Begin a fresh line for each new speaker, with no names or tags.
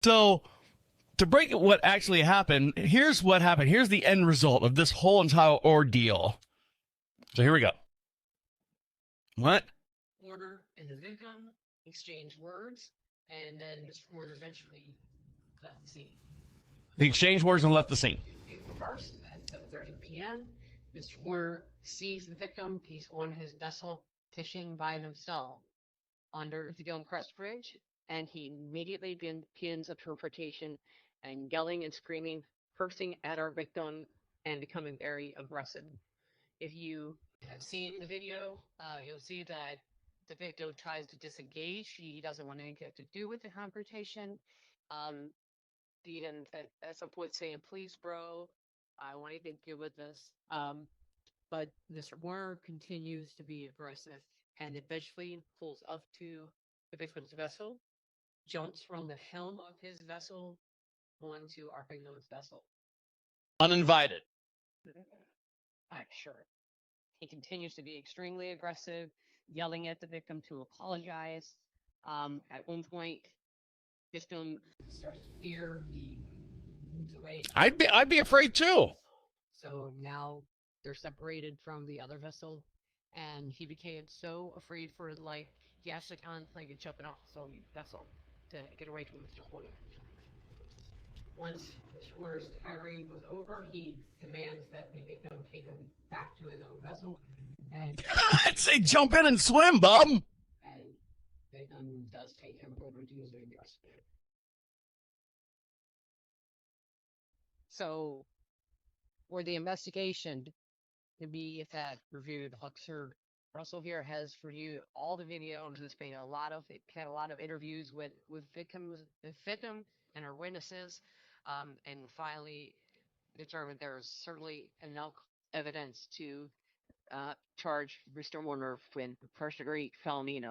So, to break what actually happened, here's what happened. Here's the end result of this whole entire ordeal. So, here we go. What?
Warner and the victim exchanged words, and then Mr. Warner eventually left the scene.
They exchanged words and left the scene.
First, at 7:30 p.m., Mr. Warner sees the victim. He's on his vessel fishing by himself under the Gilchrist Bridge, and he immediately begins a confrontation and yelling and screaming, cursing at our victim, and becoming very aggressive. If you have seen the video, you'll see that the victim tries to disengage. She doesn't want anything to do with the confrontation. Um, even at some point saying, "Please, bro, I want anything to do with this." But Mr. Warner continues to be aggressive and eventually pulls up to the victim's vessel, jumps from the helm of his vessel onto our victim's vessel.
Uninvited.
I'm sure. He continues to be extremely aggressive, yelling at the victim to apologize. At one point, victim starts to fear. He moves away.
I'd be afraid too.
So now they're separated from the other vessel, and he became so afraid for his life, he actually contemplated jumping off the vessel to get away from Mr. Warner. Once Mr. Warner's tirade was over, he demands that the victim take him back to his own vessel. And
I'd say jump in and swim, bub.
and victim does take him over to his own vessel. So, for the investigation to be that reviewed, Huxer Russell here has reviewed all the videos. There's been had a lot of interviews with victims, the victim and her witnesses, and finally determined there's certainly enough evidence to charge Mr. Warner with first degree felony of